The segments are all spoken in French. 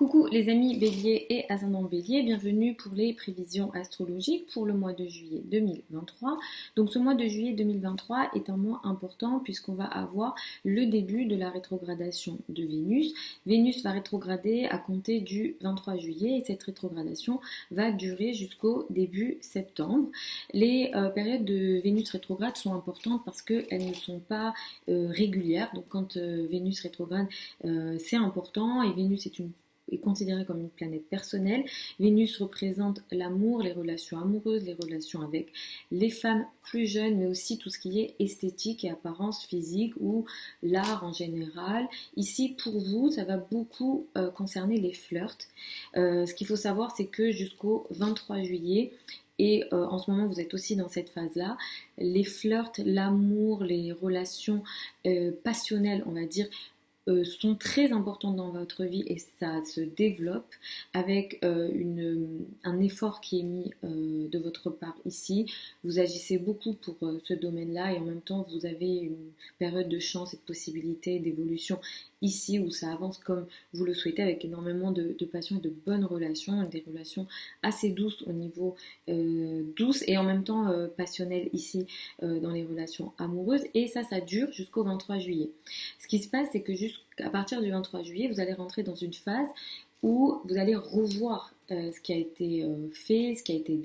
Coucou les amis Bélier et Ascendant Bélier, bienvenue pour les prévisions astrologiques pour le mois de juillet 2023. Donc ce mois de juillet 2023 est un mois important puisqu'on va avoir le début de la rétrogradation de Vénus. Vénus va rétrograder à compter du 23 juillet et cette rétrogradation va durer jusqu'au début septembre. Les périodes de Vénus rétrograde sont importantes parce qu'elles ne sont pas régulières. Donc quand Vénus rétrograde, c'est important et Vénus est considérée comme une planète personnelle. Vénus représente l'amour, les relations amoureuses, les relations avec les femmes plus jeunes, mais aussi tout ce qui est esthétique et apparence physique ou l'art en général. Ici, pour vous, ça va beaucoup concerner les flirts. Ce qu'il faut savoir, c'est que jusqu'au 23 juillet, et en ce moment, vous êtes aussi dans cette phase-là. Les flirts, l'amour, les relations passionnelles, on va dire, sont très importantes dans votre vie et ça se développe avec un effort qui est mis de votre part ici. Vous agissez beaucoup pour ce domaine-là et en même temps vous avez une période de chance et de possibilité d'évolution ici où ça avance comme vous le souhaitez avec énormément de passion et de bonnes relations, des relations assez douces au niveau douce et en même temps passionnelles ici dans les relations amoureuses et ça dure jusqu'au 23 juillet. Ce qui se passe, c'est que jusqu'à partir du 23 juillet, vous allez rentrer dans une phase où vous allez revoir ce qui a été fait, ce qui a été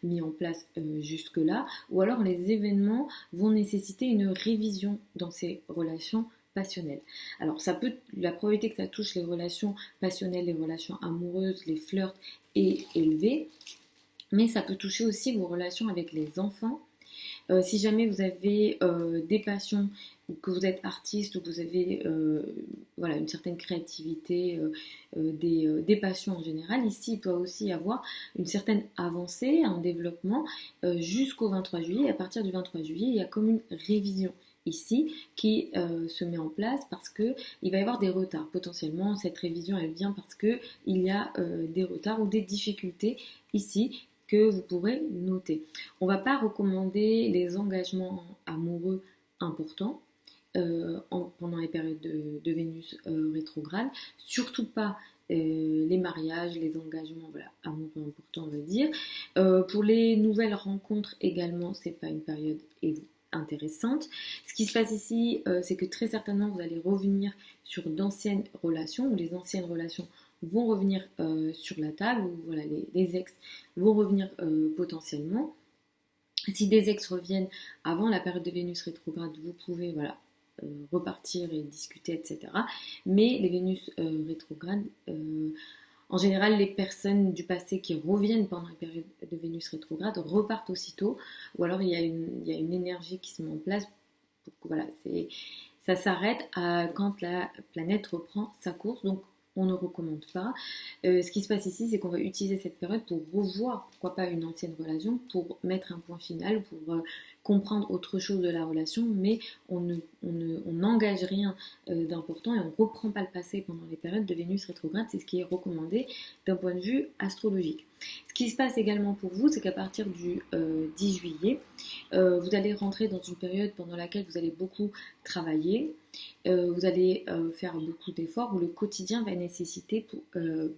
mis en place jusque-là, ou alors les événements vont nécessiter une révision dans ces relations passionnelles. Alors la probabilité que ça touche les relations passionnelles, les relations amoureuses, les flirts est élevée, mais ça peut toucher aussi vos relations avec les enfants. Si jamais vous avez des passions, ou que vous êtes artiste, ou que vous avez voilà, une certaine créativité, des passions en général, ici il peut aussi y avoir une certaine avancée, un développement jusqu'au 23 juillet. Et à partir du 23 juillet, il y a comme une révision ici qui se met en place parce que il va y avoir des retards. Potentiellement, cette révision elle vient parce que il y a des retards ou des difficultés ici que vous pourrez noter. On ne va pas recommander les engagements amoureux importants pendant les périodes de Vénus rétrograde, surtout pas les mariages, les engagements voilà, amoureux importants on va dire. Pour les nouvelles rencontres également, c'est pas une période intéressante. Ce qui se passe ici, c'est que très certainement vous allez revenir sur d'anciennes relations ou les anciennes relations vont revenir sur la table ou voilà, les ex vont revenir potentiellement. Si des ex reviennent avant la période de Vénus rétrograde, vous pouvez voilà, repartir et discuter, etc. Mais les Vénus rétrogrades, en général, les personnes du passé qui reviennent pendant la période de Vénus rétrograde repartent aussitôt, ou alors il y a une énergie qui se met en place pour que voilà, ça s'arrête quand la planète reprend sa course. Donc on ne recommande pas. Ce qui se passe ici, c'est qu'on va utiliser cette période pour revoir, pourquoi pas une ancienne relation, pour mettre un point final, pour comprendre autre chose de la relation, mais on n'engage rien d'important et on ne reprend pas le passé pendant les périodes de Vénus rétrograde, c'est ce qui est recommandé d'un point de vue astrologique. Ce qui se passe également pour vous, c'est qu'à partir du 10 juillet, vous allez rentrer dans une période pendant laquelle vous allez beaucoup travailler, vous allez faire beaucoup d'efforts, où le quotidien va nécessiter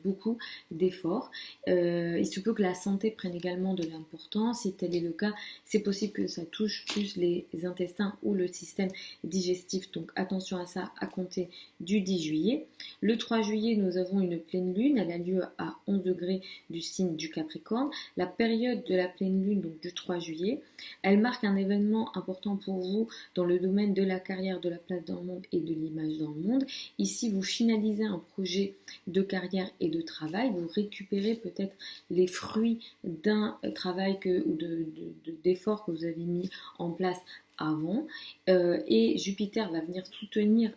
beaucoup d'efforts. Il se peut que la santé prenne également de l'importance. Si tel est le cas, c'est possible que ça touche plus les intestins ou le système digestif. Donc attention à ça à compter du 10 juillet. Le 3 juillet, nous avons une pleine lune. Elle a lieu à 11 degrés du signe du Capricorne. La période de la pleine lune, donc du 3 juillet, elle marque un événement important pour vous dans le domaine de la carrière, de la place dans le monde et de l'image dans le monde. Ici, vous finalisez un projet de carrière et de travail, vous récupérez peut-être les fruits d'un travail ou d'efforts que vous avez mis en place avant et Jupiter va venir soutenir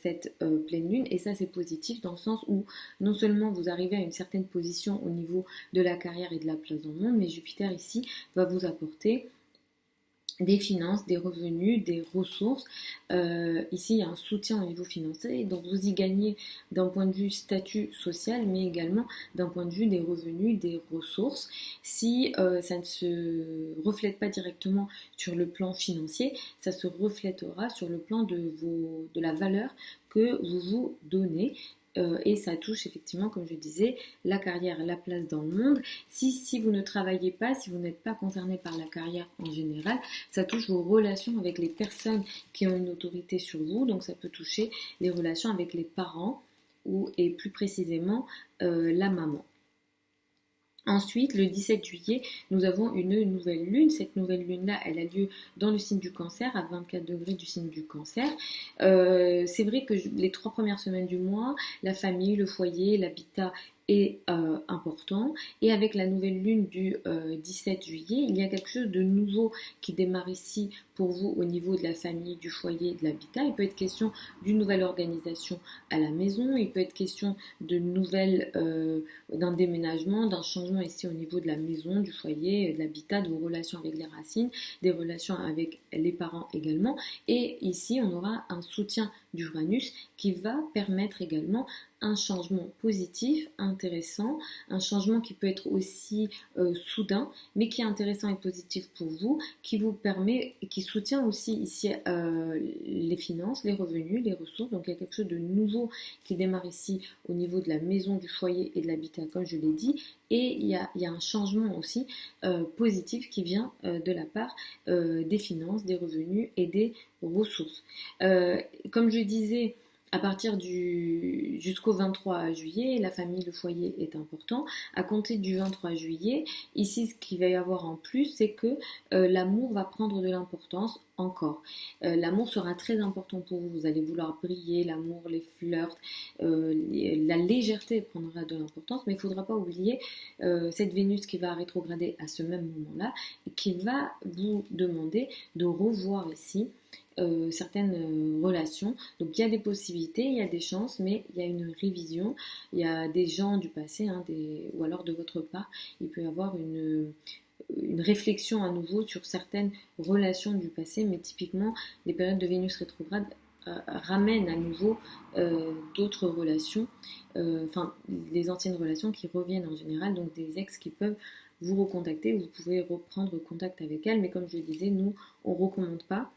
cette pleine lune et ça c'est positif dans le sens où non seulement vous arrivez à une certaine position au niveau de la carrière et de la place dans le monde, mais Jupiter ici va vous apporter des finances, des revenus, des ressources. Ici, il y a un soutien au niveau financier, donc vous y gagnez d'un point de vue statut social, mais également d'un point de vue des revenus, des ressources. Si ça ne se reflète pas directement sur le plan financier, ça se reflètera sur le plan de la valeur que vous vous donnez. et ça touche effectivement, comme je disais, la carrière, la place dans le monde. Si vous ne travaillez pas, si vous n'êtes pas concerné par la carrière en général, ça touche vos relations avec les personnes qui ont une autorité sur vous, donc ça peut toucher les relations avec les parents et plus précisément la maman. Ensuite, le 17 juillet, nous avons une nouvelle lune. Cette nouvelle lune-là, elle a lieu dans le signe du Cancer, à 24 degrés du signe du Cancer. C'est vrai que les 3 premières semaines du mois, la famille, le foyer, l'habitat est important. Et avec la nouvelle lune du 17 juillet, il y a quelque chose de nouveau qui démarre ici pour vous au niveau de la famille, du foyer, de l'habitat. Il peut être question d'une nouvelle organisation à la maison. Il peut être question d'un déménagement, d'un changement ici au niveau de la maison, du foyer, de l'habitat, de vos relations avec les racines, des relations avec les parents également. Et ici, on aura un soutien d'Uranus qui va permettre également un changement positif, intéressant, un changement qui peut être aussi soudain, mais qui est intéressant et positif pour vous, qui vous permet, qui soutient aussi ici les finances, les revenus, les ressources. Donc il y a quelque chose de nouveau qui démarre ici au niveau de la maison, du foyer et de l'habitat, comme je l'ai dit. Et il y a un changement aussi positif qui vient de la part des finances, des revenus et des ressources. Comme je disais, à partir jusqu'au 23 juillet, la famille, le foyer est important. À compter du 23 juillet, ici, ce qu'il va y avoir en plus, c'est que l'amour va prendre de l'importance encore. L'amour sera très important pour vous. Vous allez vouloir briller, l'amour, les flirts, la légèreté prendra de l'importance, mais il ne faudra pas oublier cette Vénus qui va rétrograder à ce même moment-là et qui va vous demander de revoir ici certaines relations. Donc il y a des possibilités, il y a des chances, mais il y a une révision. Il y a des gens du passé, ou alors de votre part, il peut y avoir une réflexion à nouveau sur certaines relations du passé, mais typiquement les périodes de Vénus rétrograde ramènent à nouveau d'autres relations, les anciennes relations qui reviennent en général, donc des ex qui peuvent vous recontacter, vous pouvez reprendre contact avec elles, mais comme je le disais, nous on ne recommande pas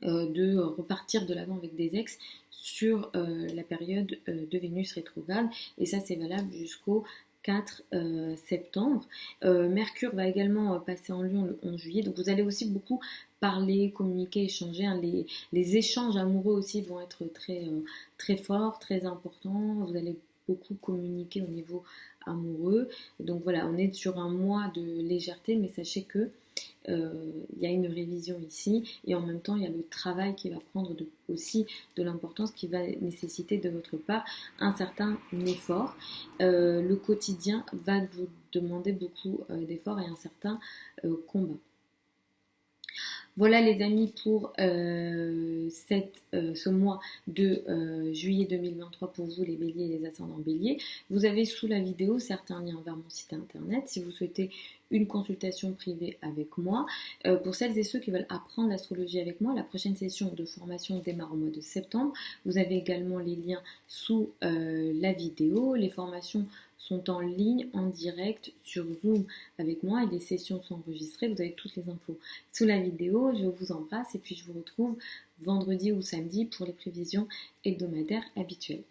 de repartir de l'avant avec des ex sur la période de Vénus rétrograde, et ça c'est valable jusqu'au 4 septembre. Mercure va également passer en Lion le 11 juillet, donc vous allez aussi beaucoup parler, communiquer, échanger. Les échanges amoureux aussi vont être très forts, très importants. Vous allez beaucoup communiquer au niveau amoureux. Donc voilà, on est sur un mois de légèreté, mais sachez que il y a une révision ici, et en même temps il y a le travail qui va prendre aussi de l'importance, qui va nécessiter de votre part un certain effort. Le quotidien va vous demander beaucoup d'efforts et un certain combat. Voilà les amis pour ce mois de juillet 2023 pour vous les béliers et les ascendants béliers. Vous avez sous la vidéo certains liens vers mon site internet si vous souhaitez une consultation privée avec moi. Pour celles et ceux qui veulent apprendre l'astrologie avec moi, la prochaine session de formation démarre au mois de septembre. Vous avez également les liens sous la vidéo. Les formations sont en ligne, en direct, sur Zoom avec moi, et les sessions sont enregistrées. Vous avez toutes les infos sous la vidéo. Je vous embrasse et puis je vous retrouve vendredi ou samedi pour les prévisions hebdomadaires habituelles.